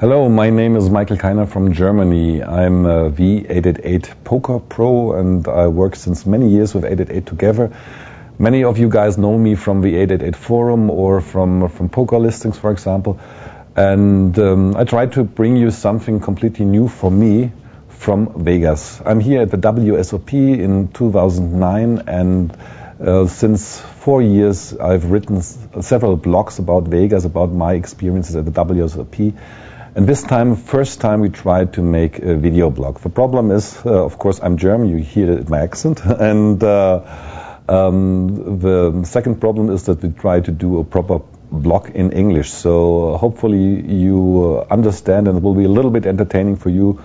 Hello, my name is Michael Keiner from Germany. I'm a V888 Poker Pro and I work since many years with 888 together. Many of you guys know me from the 888 forum or from poker listings, for example. And I try to bring you something completely new for me from Vegas. I'm here at the WSOP in 2009 and since 4 years I've written several blogs about Vegas, about my experiences at the WSOP. And this time, first time, we tried to make a video blog. The problem is, of course, I'm German, you hear it in my accent. And the second problem is that we try to do a proper blog in English. So hopefully you understand and it will be a little bit entertaining for you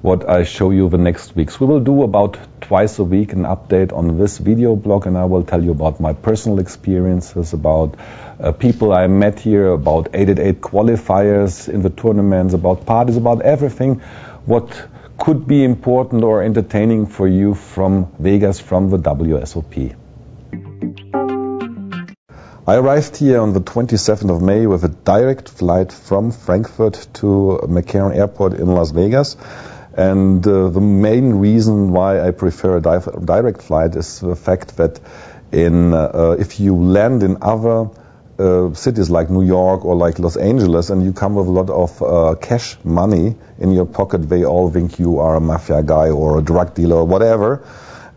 what I show you the next weeks. We will do about twice a week an update on this video blog, and I will tell you about my personal experiences, about people I met here, about 888 qualifiers in the tournaments, about parties, about everything what could be important or entertaining for you from Vegas, from the WSOP. I arrived here on the 27th of May with a direct flight from Frankfurt to McCarran Airport in Las Vegas. And the main reason why I prefer a direct flight is the fact that if you land in other cities like New York or like Los Angeles and you come with a lot of cash money in your pocket, they all think you are a mafia guy or a drug dealer or whatever.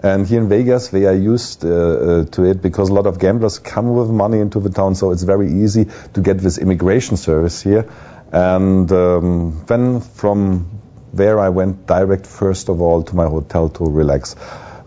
And here in Vegas, they are used to it because a lot of gamblers come with money into the town, so it's very easy to get this immigration service here. And then from there I went direct, first of all, to my hotel to relax.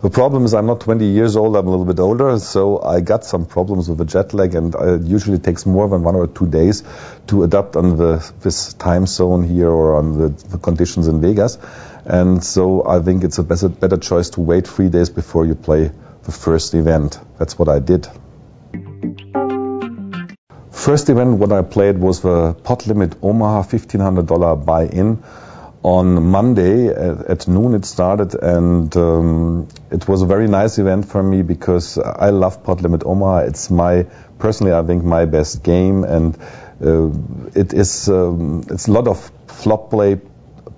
The problem is I'm not 20 years old, I'm a little bit older, so I got some problems with the jet lag, and it usually takes more than 1 or 2 days to adapt on this time zone here or on the conditions in Vegas. And so I think it's a better choice to wait 3 days before you play the first event. That's what I did. First event what I played was the Pot Limit Omaha $1,500 buy-in. On Monday at noon it started, and it was a very nice event for me because I love Pot Limit Omaha. It's personally I think my best game, and it's a lot of flop play,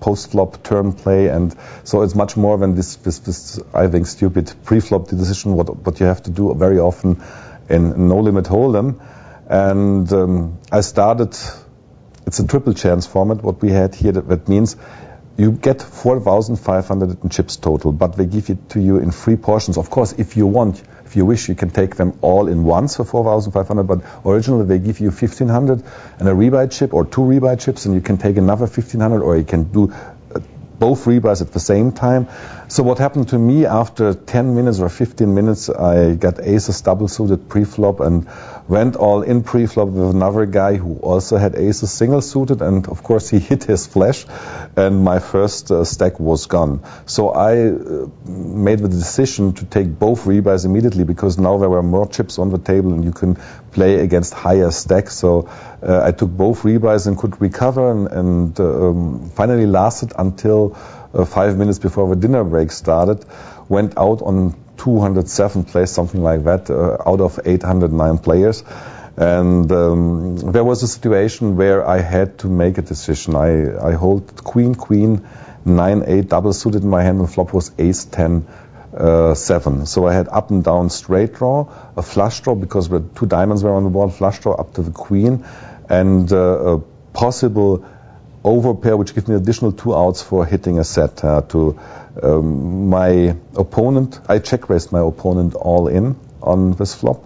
post-flop turn play, and so it's much more than this I think stupid pre-flop decision what you have to do very often in No Limit Hold'em. And I started. It's a triple chance format, what we had here. That means you get 4,500 in chips total, but they give it to you in 3 portions. Of course, if you wish, you can take them all in once for 4,500, but originally they give you 1,500 and a rebuy chip or 2 rebuy chips, and you can take another 1,500, or you can do both rebuys at the same time. So what happened to me after 10 minutes or 15 minutes, I got aces double suited pre-flop and went all in pre-flop with another guy who also had aces single suited, and of course he hit his flash and my first stack was gone. So I made the decision to take both rebuys immediately because now there were more chips on the table and you can play against higher stacks. So I took both rebuys and could recover, and finally lasted until 5 minutes before the dinner break started. Went out on 207 plays, something like that, out of 809 players. And there was a situation where I had to make a decision. I hold queen, 9-8 double suited in my hand, and flop was ace-10, 7. So I had up and down straight draw, a flush draw because the 2 diamonds were on the board, flush draw up to the queen, and a possible overpair, which gives me additional 2 outs for hitting a set to my opponent. I check raised my opponent all in on this flop,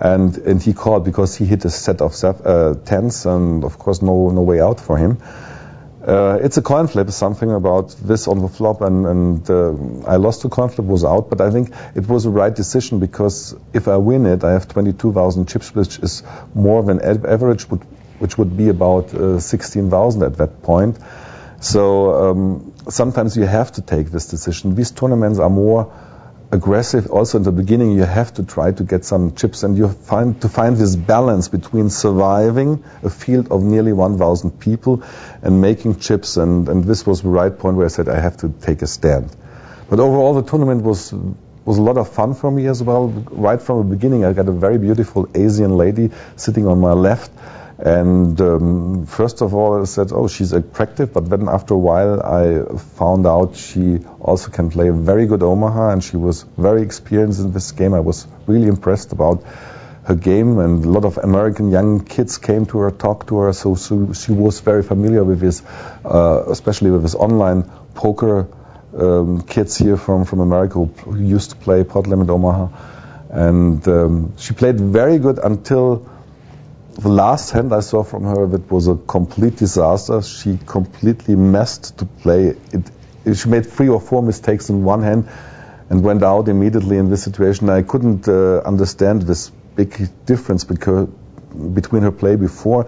and he called because he hit a set of 10s, and of course no way out for him. It's a coin flip, something about this on the flop, and I lost the coin flip, was out, but I think it was the right decision because if I win it, I have 22,000 chips, which is more than average, which would be about 16,000 at that point. So sometimes you have to take this decision. These tournaments are more aggressive. Also in the beginning you have to try to get some chips, and you find this balance between surviving a field of nearly 1,000 people and making chips, and this was the right point where I said I have to take a stand. But overall the tournament was a lot of fun for me as well. Right from the beginning I got a very beautiful Asian lady sitting on my left, and first of all I said, oh, she's attractive, but then after a while I found out she also can play very good Omaha, and she was very experienced in this game. I was really impressed about her game, and a lot of American young kids came to her, talked to her, so she was very familiar with this, especially with this online poker kids here from America who used to play Pot Limit Omaha, and she played very good until the last hand I saw from her. That was a complete disaster. She completely messed to play it. She made 3 or 4 mistakes in one hand and went out immediately in this situation. I couldn't understand this big difference between her play before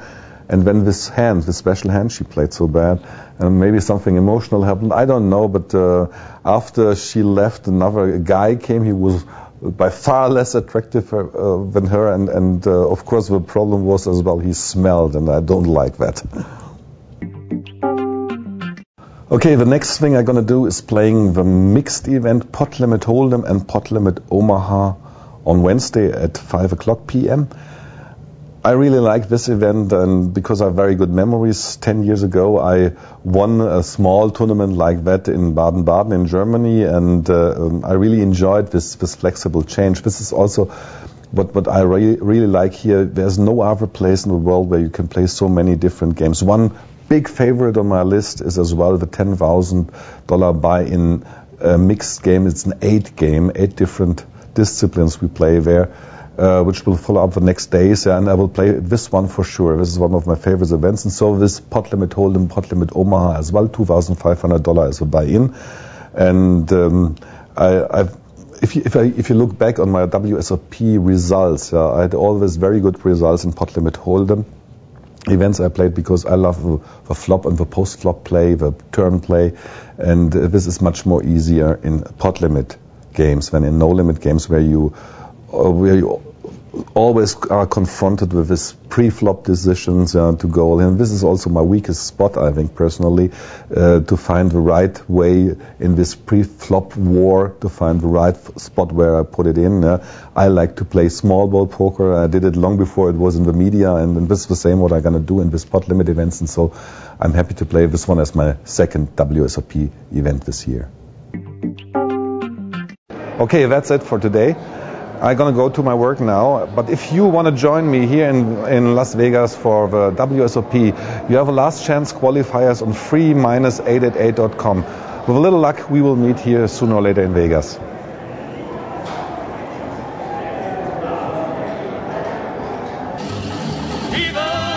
and then this special hand she played so bad. And maybe something emotional happened, I don't know, but after she left, another guy came. He was by far less attractive than her, and of course the problem was as well, he smelled, and I don't like that. Okay, the next thing I'm going to do is playing the mixed event Pot Limit Hold'em and Pot Limit Omaha on Wednesday at 5 o'clock p.m. I really like this event, and because I have very good memories. 10 years ago I won a small tournament like that in Baden-Baden in Germany, and I really enjoyed this flexible change. This is also what I really like here. There's no other place in the world where you can play so many different games. One big favorite on my list is as well the $10,000 buy-in mixed game. It's an 8 game, 8 different disciplines we play there. Which will follow up the next days, and I will play this one for sure. This is one of my favorite events, and so this Pot Limit Hold'em, Pot Limit Omaha as well, $2,500 is a buy-in. And if you look back on my WSOP results, I had always very good results in Pot Limit Hold'em events I played, because I love the flop and the post-flop play, the turn play, and this is much more easier in pot limit games than in no-limit games, where you always are confronted with this pre-flop decisions to go. And this is also my weakest spot, I think, personally, to find the right way in this pre-flop war, to find the right spot where I put it in. I like to play small ball poker. I did it long before it was in the media, and this is the same what I'm going to do in this pot limit events, and so I'm happy to play this one as my second WSOP event this year. Okay, that's it for today. I'm going to go to my work now, but if you want to join me here in Las Vegas for the WSOP, you have a last chance qualifiers on free-888.com. With a little luck, we will meet here sooner or later in Vegas. Viva